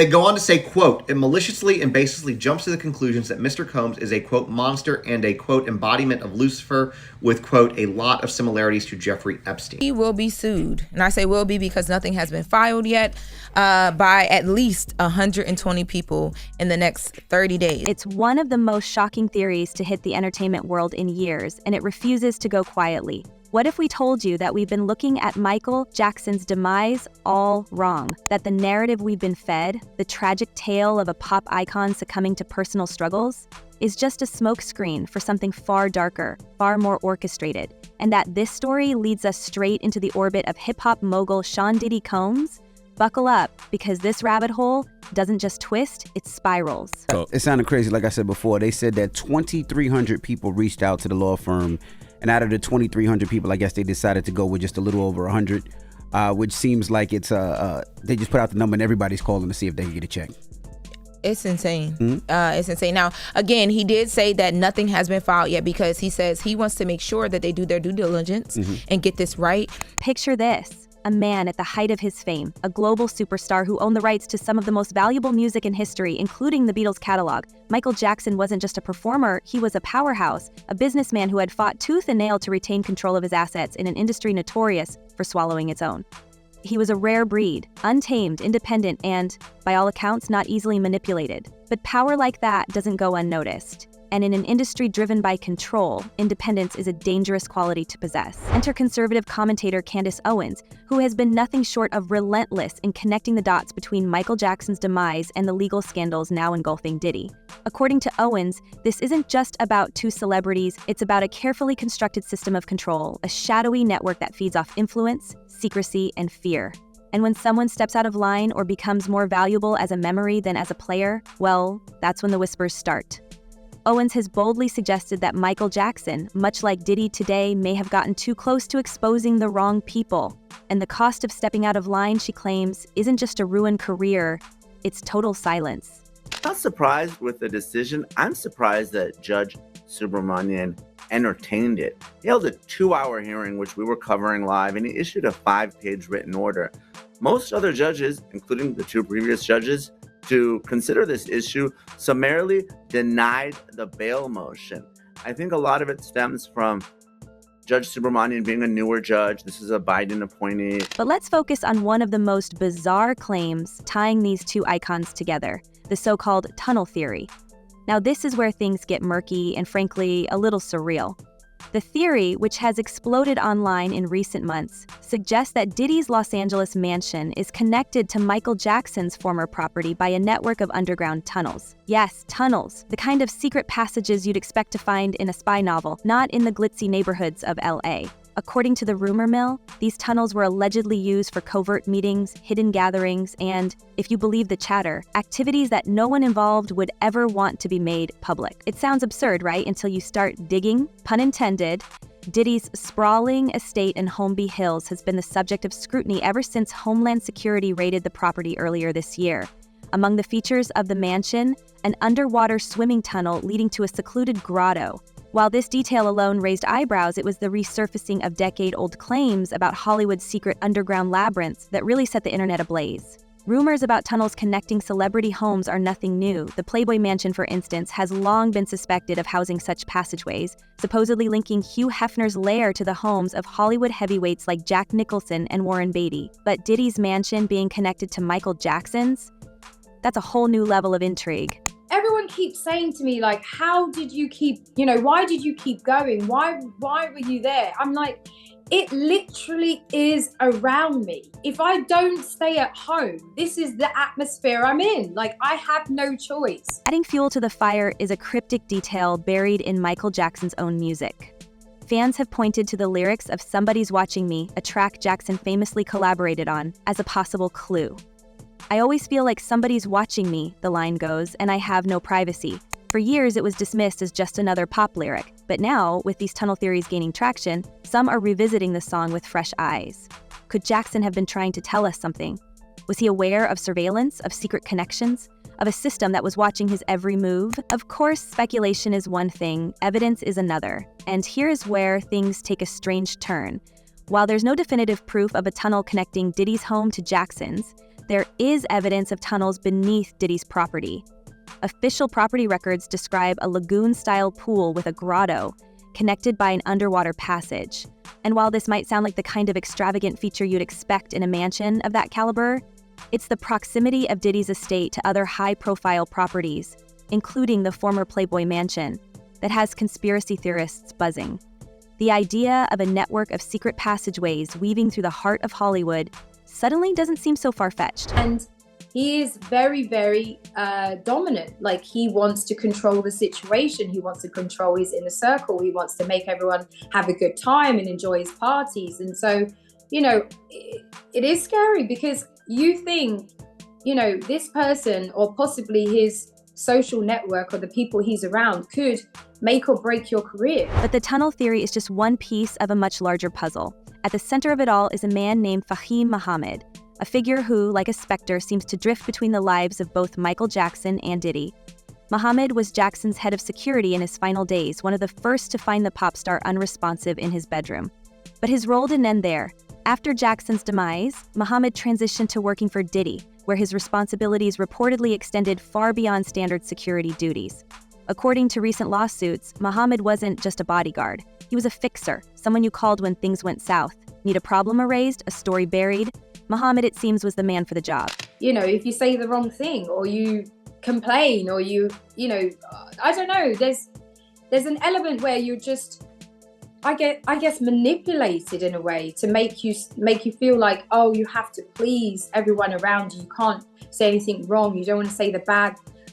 They go on to say, quote, "It maliciously and baselessly jumps to the conclusions that Mr. Combs is a, quote, monster and a, quote, embodiment of Lucifer with, quote, a lot of similarities to Jeffrey Epstein." He will be sued. And I say will be because nothing has been filed yet by at least 120 people in the next 30 days. It's one of the most shocking theories to hit the entertainment world in years, and it refuses to go quietly. What if we told you that we've been looking at Michael Jackson's demise all wrong? That the narrative we've been fed, the tragic tale of a pop icon succumbing to personal struggles, is just a smokescreen for something far darker, far more orchestrated, and that this story leads us straight into the orbit of hip-hop mogul Sean Diddy Combs? Buckle up, because this rabbit hole doesn't just twist, it spirals. It sounded crazy, like I said before. They said that 2,300 people reached out to the law firm, and out of the 2,300 people, I guess they decided to go with just a little over 100, which seems like it's they just put out the number and everybody's calling to see if they can get a check. It's insane. It's insane. Now, again, he did say that nothing has been filed yet because he says he wants to make sure that they do their due diligence and get this right. Picture this. A man at the height of his fame, a global superstar who owned the rights to some of the most valuable music in history, including the Beatles' catalog. Michael Jackson wasn't just a performer, he was a powerhouse, a businessman who had fought tooth and nail to retain control of his assets in an industry notorious for swallowing its own. He was a rare breed, untamed, independent, and, by all accounts, not easily manipulated. But power like that doesn't go unnoticed. And in an industry driven by control, independence is a dangerous quality to possess. Enter conservative commentator Candace Owens, who has been nothing short of relentless in connecting the dots between Michael Jackson's demise and the legal scandals now engulfing Diddy. According to Owens, this isn't just about two celebrities, it's about a carefully constructed system of control, a shadowy network that feeds off influence, secrecy, and fear. And when someone steps out of line or becomes more valuable as a memory than as a player, well, that's when the whispers start. Owens has boldly suggested that Michael Jackson, much like Diddy today, may have gotten too close to exposing the wrong people. And the cost of stepping out of line, she claims, isn't just a ruined career, it's total silence. Not surprised with the decision. I'm surprised that Judge Subramanian entertained it. He held a 2-hour hearing, which we were covering live, and he issued a 5-page written order. Most other judges, including the 2 previous judges, to consider this issue, summarily denied the bail motion. I think a lot of it stems from Judge Subramanian being a newer judge. This is a Biden appointee. But let's focus on one of the most bizarre claims tying these two icons together, the so-called tunnel theory. Now, this is where things get murky and, frankly, a little surreal. The theory, which has exploded online in recent months, suggests that Diddy's Los Angeles mansion is connected to Michael Jackson's former property by a network of underground tunnels. Yes, tunnels, the kind of secret passages you'd expect to find in a spy novel, not in the glitzy neighborhoods of LA. According to the rumor mill, these tunnels were allegedly used for covert meetings, hidden gatherings, and, if you believe the chatter, activities that no one involved would ever want to be made public. It sounds absurd, right? Until you start digging, pun intended. Diddy's sprawling estate in Holmby Hills has been the subject of scrutiny ever since Homeland Security raided the property earlier this year. Among the features of the mansion, an underwater swimming tunnel leading to a secluded grotto. While this detail alone raised eyebrows, it was the resurfacing of decade-old claims about Hollywood's secret underground labyrinths that really set the internet ablaze. Rumors about tunnels connecting celebrity homes are nothing new. The Playboy Mansion, for instance, has long been suspected of housing such passageways, supposedly linking Hugh Hefner's lair to the homes of Hollywood heavyweights like Jack Nicholson and Warren Beatty. But Diddy's mansion being connected to Michael Jackson's? That's a whole new level of intrigue. Everyone keeps saying to me, like, how did you keep, why did you keep going? Why were you there? I'm like, it literally is around me. If I don't stay at home, this is the atmosphere I'm in. Like, I have no choice. Adding fuel to the fire is a cryptic detail buried in Michael Jackson's own music. Fans have pointed to the lyrics of Somebody's Watching Me, a track Jackson famously collaborated on, as a possible clue. I always feel like somebody's watching me, the line goes, and I have no privacy. For years, it was dismissed as just another pop lyric, but now, with these tunnel theories gaining traction, some are revisiting the song with fresh eyes. Could Jackson have been trying to tell us something? Was he aware of surveillance, of secret connections, of a system that was watching his every move? Of course, speculation is one thing, evidence is another. And here is where things take a strange turn. While there's no definitive proof of a tunnel connecting Diddy's home to Jackson's, there is evidence of tunnels beneath Diddy's property. Official property records describe a lagoon-style pool with a grotto, connected by an underwater passage. And while this might sound like the kind of extravagant feature you'd expect in a mansion of that caliber, it's the proximity of Diddy's estate to other high-profile properties, including the former Playboy Mansion, that has conspiracy theorists buzzing. The idea of a network of secret passageways weaving through the heart of Hollywood suddenly doesn't seem so far-fetched. And he is very, very dominant. Like, he wants to control the situation. He wants to control his inner circle. He wants to make everyone have a good time and enjoy his parties. And so, you know, it is scary because you think, you know, this person or possibly his social network or the people he's around could make or break your career. But the tunnel theory is just one piece of a much larger puzzle. At the center of it all is a man named Fahim Muhammad, a figure who, like a specter, seems to drift between the lives of both Michael Jackson and Diddy. Muhammad was Jackson's head of security in his final days, one of the first to find the pop star unresponsive in his bedroom. But his role didn't end there. After Jackson's demise, Muhammad transitioned to working for Diddy, where his responsibilities reportedly extended far beyond standard security duties. According to recent lawsuits, Muhammad wasn't just a bodyguard. He was a fixer, someone you called when things went south. Need a problem erased, a story buried? Muhammad, it seems, was the man for the job. You know, if you say the wrong thing or you complain or you know, I don't know, there's an element where you're just, I guess manipulated in a way to make you feel like, oh, you have to please everyone around you. You can't say anything wrong. You don't want to say a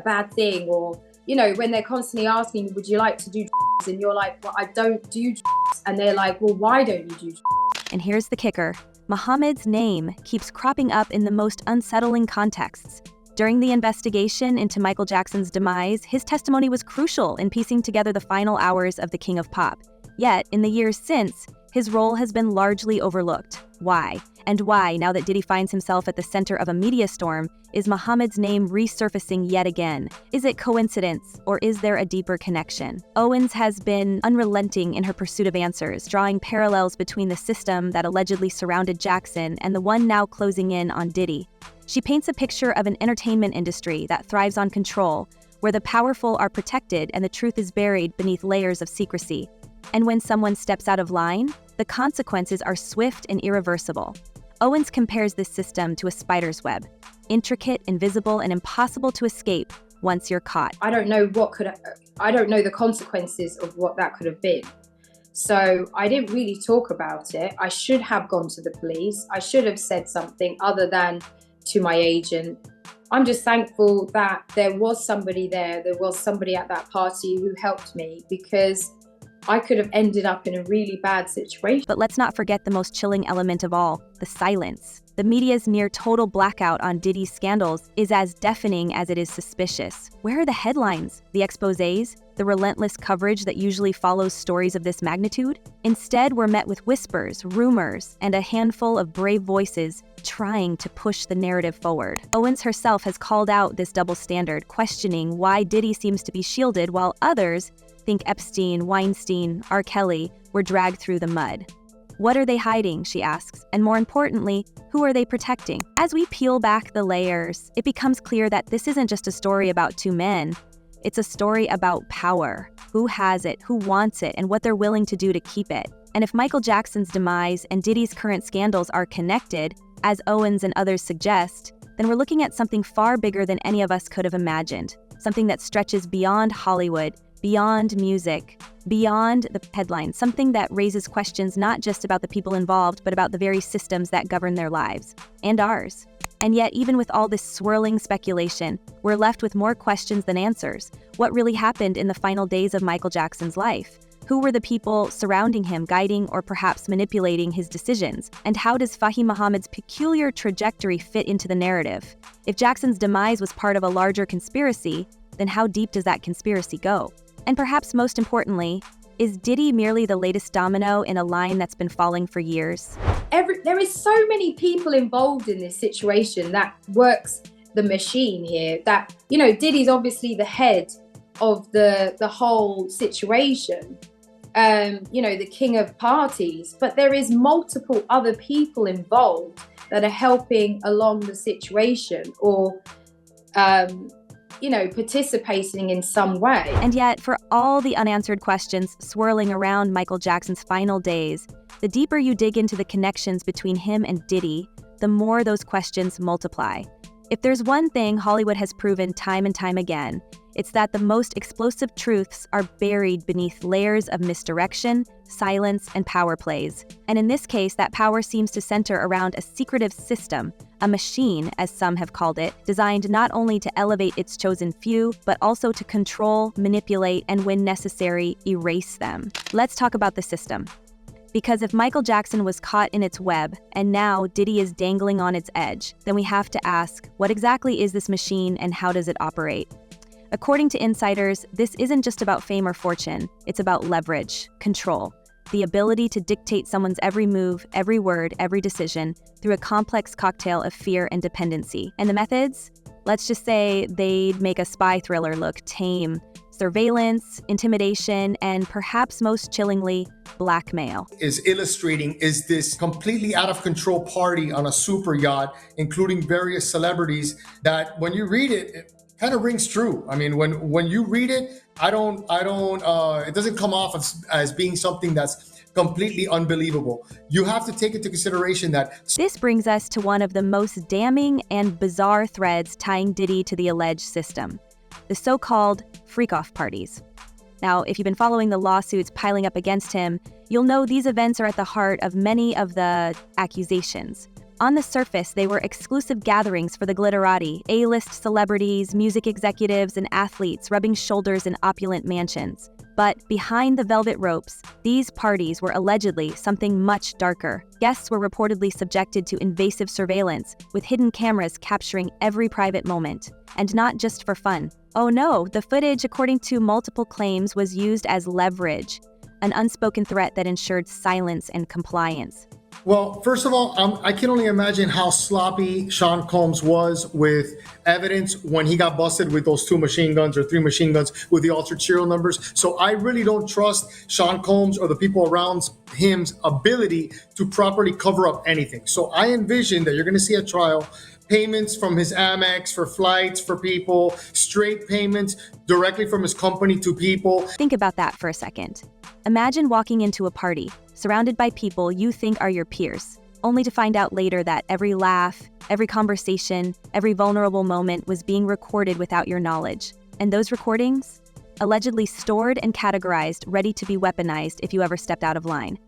bad thing. Or, you know, when they're constantly asking you, would you like to do drugs? And you're like, well, I don't do drugs. And they're like, well, why don't you do drugs? And here's the kicker. Muhammad's name keeps cropping up in the most unsettling contexts. During the investigation into Michael Jackson's demise, his testimony was crucial in piecing together the final hours of the King of Pop. Yet, in the years since, his role has been largely overlooked. Why? And why, now that Diddy finds himself at the center of a media storm, is Muhammad's name resurfacing yet again? Is it coincidence, or is there a deeper connection? Owens has been unrelenting in her pursuit of answers, drawing parallels between the system that allegedly surrounded Jackson and the one now closing in on Diddy. She paints a picture of an entertainment industry that thrives on control, where the powerful are protected and the truth is buried beneath layers of secrecy. And when someone steps out of line, the consequences are swift and irreversible. Owens compares this system to a spider's web, intricate, invisible, and impossible to escape once you're caught. I don't know the consequences of what that could have been. So I didn't really talk about it. I should have gone to the police. I should have said something other than to my agent. I'm just thankful that there was somebody there. There was somebody at that party who helped me, because I could have ended up in a really bad situation. But let's not forget the most chilling element of all, the silence. The media's near total blackout on Diddy's scandals is as deafening as it is suspicious. Where are the headlines, the exposés, the relentless coverage that usually follows stories of this magnitude? Instead, we're met with whispers, rumors, and a handful of brave voices trying to push the narrative forward. Owens herself has called out this double standard, questioning why Diddy seems to be shielded while others think Epstein, Weinstein, R. Kelly were dragged through the mud. What are they hiding, she asks, and more importantly, who are they protecting? As we peel back the layers, it becomes clear that this isn't just a story about two men. It's a story about power. Who has it, who wants it, and what they're willing to do to keep it. And if Michael Jackson's demise and Diddy's current scandals are connected, as Owens and others suggest, then we're looking at something far bigger than any of us could have imagined. Something that stretches beyond Hollywood, beyond music, beyond the headlines, something that raises questions not just about the people involved, but about the very systems that govern their lives, and ours. And yet, even with all this swirling speculation, we're left with more questions than answers. What really happened in the final days of Michael Jackson's life? Who were the people surrounding him, guiding or perhaps manipulating his decisions? And how does Fahim Muhammad's peculiar trajectory fit into the narrative? If Jackson's demise was part of a larger conspiracy, then how deep does that conspiracy go? And perhaps most importantly, is Diddy merely the latest domino in a line that's been falling for years? There is so many people involved in this situation that works the machine here. That, you know, Diddy's obviously the head of the whole situation. the king of parties, but there is multiple other people involved that are helping along the situation or, participating in some way. And yet, for all the unanswered questions swirling around Michael Jackson's final days, the deeper you dig into the connections between him and Diddy, the more those questions multiply. If there's one thing Hollywood has proven time and time again, it's that the most explosive truths are buried beneath layers of misdirection, silence, and power plays. And in this case, that power seems to center around a secretive system, a machine, as some have called it, designed not only to elevate its chosen few, but also to control, manipulate, and when necessary, erase them. Let's talk about the system. Because if Michael Jackson was caught in its web, and now Diddy is dangling on its edge, then we have to ask, what exactly is this machine and how does it operate? According to insiders, this isn't just about fame or fortune, it's about leverage, control, the ability to dictate someone's every move, every word, every decision through a complex cocktail of fear and dependency. And the methods? Let's just say they'd make a spy thriller look tame. Surveillance, intimidation, and perhaps most chillingly, blackmail. Is illustrating is this completely out of control party on a super yacht, including various celebrities, that when you read it, it kind of rings true. I mean, when you read it, it doesn't come off as being something that's completely unbelievable. You have to take into consideration that this brings us to one of the most damning and bizarre threads tying Diddy to the alleged system, the so-called freak-off parties. Now, if you've been following the lawsuits piling up against him, you'll know these events are at the heart of many of the accusations. On the surface, they were exclusive gatherings for the glitterati, A-list celebrities, music executives, and athletes rubbing shoulders in opulent mansions. But behind the velvet ropes, these parties were allegedly something much darker. Guests were reportedly subjected to invasive surveillance, with hidden cameras capturing every private moment. And not just for fun. Oh no, the footage, according to multiple claims, was used as leverage, an unspoken threat that ensured silence and compliance. Well, first of all, I can only imagine how sloppy Sean Combs was with evidence when he got busted with those 2 machine guns or 3 machine guns with the altered serial numbers. So I really don't trust Sean Combs or the people around him's ability to properly cover up anything. So I envision that you're going to see a trial, payments from his Amex for flights for people, straight payments directly from his company to people. Think about that for a second. Imagine walking into a party, surrounded by people you think are your peers, only to find out later that every laugh, every conversation, every vulnerable moment was being recorded without your knowledge. And those recordings? Allegedly stored and categorized, ready to be weaponized if you ever stepped out of line.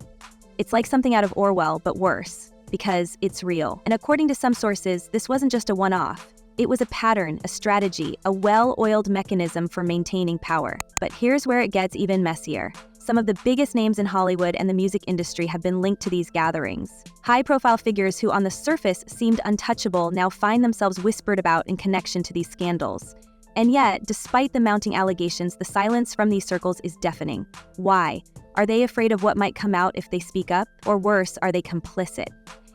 It's like something out of Orwell, but worse, because it's real. And according to some sources, this wasn't just a one-off. It was a pattern, a strategy, a well-oiled mechanism for maintaining power. But here's where it gets even messier. Some of the biggest names in Hollywood and the music industry have been linked to these gatherings. High-profile figures who on the surface seemed untouchable now find themselves whispered about in connection to these scandals. And yet, despite the mounting allegations, the silence from these circles is deafening. Why? Are they afraid of what might come out if they speak up? Or worse, are they complicit?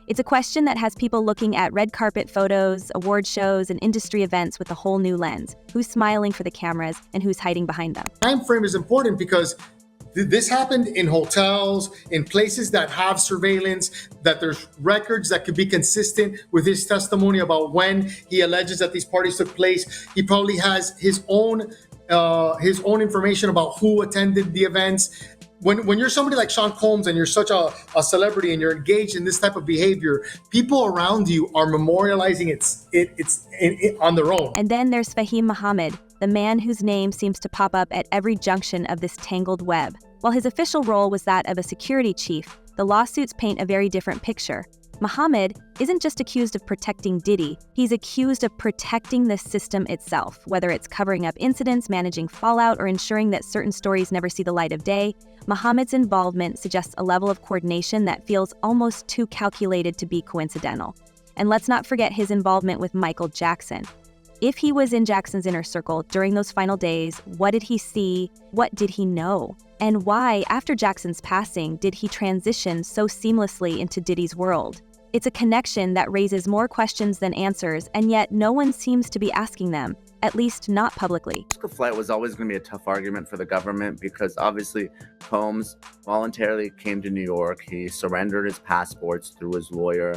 It's a question that has people looking at red carpet photos, award shows, and industry events with a whole new lens. Who's smiling for the cameras and who's hiding behind them? Time frame is important because this happened in hotels, in places that have surveillance, that there's records that could be consistent with his testimony about when he alleges that these parties took place. He probably has his own information about who attended the events. When you're somebody like Sean Combs and you're such a celebrity and you're engaged in this type of behavior, people around you are memorializing it on their own. And then there's Fahim Muhammad, the man whose name seems to pop up at every junction of this tangled web. While his official role was that of a security chief, the lawsuits paint a very different picture. Muhammad isn't just accused of protecting Diddy, he's accused of protecting the system itself, whether it's covering up incidents, managing fallout, or ensuring that certain stories never see the light of day. Muhammad's involvement suggests a level of coordination that feels almost too calculated to be coincidental. And let's not forget his involvement with Michael Jackson. If he was in Jackson's inner circle during those final days, what did he see? What did he know? And why, after Jackson's passing, did he transition so seamlessly into Diddy's world? It's a connection that raises more questions than answers, and yet no one seems to be asking them, at least not publicly. The flight was always going to be a tough argument for the government because obviously Combs voluntarily came to New York. He surrendered his passports through his lawyer.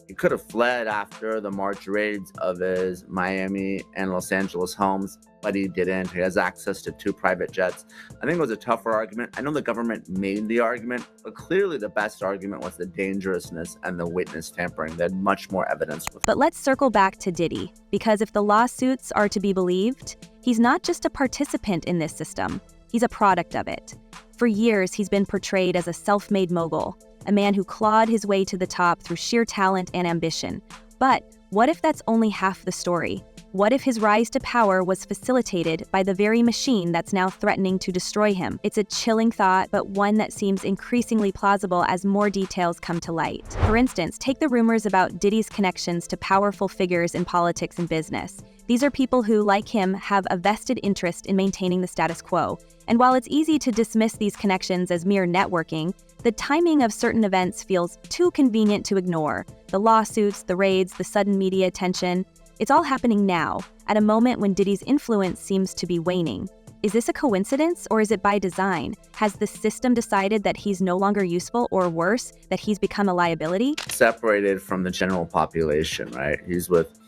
He could have fled after the March raids of his Miami and Los Angeles homes, but he didn't. He has access to 2 private jets. I think it was a tougher argument. I know the government made the argument, but clearly the best argument was the dangerousness and the witness tampering. They had much more evidence. But let's circle back to Diddy, because if the lawsuits are to be believed, he's not just a participant in this system, he's a product of it. For years, he's been portrayed as a self-made mogul, a man who clawed his way to the top through sheer talent and ambition. But what if that's only half the story? What if his rise to power was facilitated by the very machine that's now threatening to destroy him? It's a chilling thought, but one that seems increasingly plausible as more details come to light. For instance, take the rumors about Diddy's connections to powerful figures in politics and business. These are people who, like him, have a vested interest in maintaining the status quo. And while it's easy to dismiss these connections as mere networking, the timing of certain events feels too convenient to ignore. The lawsuits, the raids, the sudden media attention. It's all happening now, at a moment when Diddy's influence seems to be waning. Is this a coincidence, or is it by design? Has the system decided that he's no longer useful, or worse, that he's become a liability? Separated from the general population, right? He's with,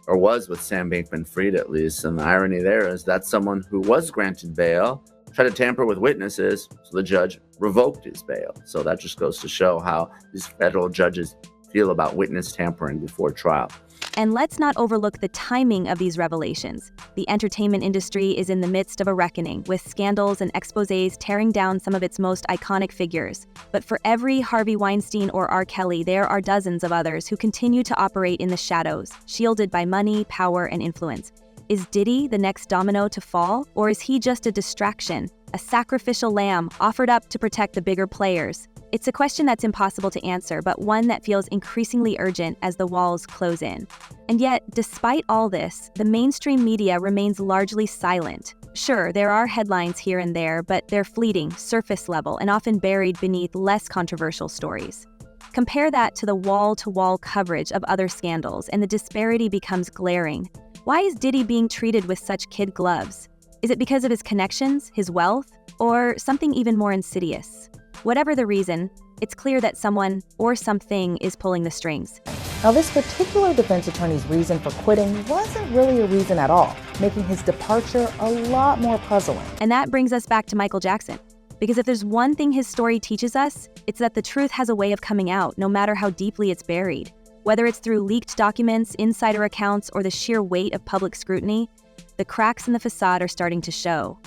or was with Sam Bankman-Fried at least, and the irony there is that's someone who was granted bail, tried to tamper with witnesses, so the judge revoked his bail. So that just goes to show how these federal judges feel about witness tampering before trial. And let's not overlook the timing of these revelations. The entertainment industry is in the midst of a reckoning, with scandals and exposés tearing down some of its most iconic figures. But for every Harvey Weinstein or R. Kelly, there are dozens of others who continue to operate in the shadows, shielded by money, power, and influence. Is Diddy the next domino to fall, or is he just a distraction, a sacrificial lamb offered up to protect the bigger players? It's a question that's impossible to answer, but one that feels increasingly urgent as the walls close in. And yet, despite all this, the mainstream media remains largely silent. Sure, there are headlines here and there, but they're fleeting, surface level, and often buried beneath less controversial stories. Compare that to the wall-to-wall coverage of other scandals, and the disparity becomes glaring. Why is Diddy being treated with such kid gloves? Is it because of his connections, his wealth, or something even more insidious? Whatever the reason, it's clear that someone or something is pulling the strings. Now, this particular defense attorney's reason for quitting wasn't really a reason at all, making his departure a lot more puzzling. And that brings us back to Michael Jackson. Because if there's one thing his story teaches us, it's that the truth has a way of coming out, no matter how deeply it's buried. Whether it's through leaked documents, insider accounts, or the sheer weight of public scrutiny, the cracks in the facade are starting to show.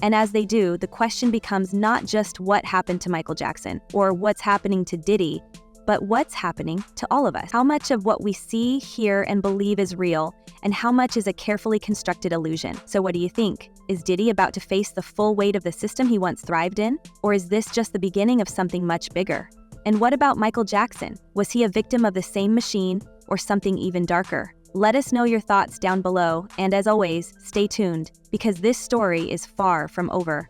And as they do, the question becomes not just what happened to Michael Jackson or what's happening to Diddy, but what's happening to all of us. How much of what we see, hear, and believe is real, and how much is a carefully constructed illusion? So what do you think? Is Diddy about to face the full weight of the system he once thrived in? Or is this just the beginning of something much bigger? And what about Michael Jackson? Was he a victim of the same machine or something even darker? Let us know your thoughts down below, and as always, stay tuned, because this story is far from over.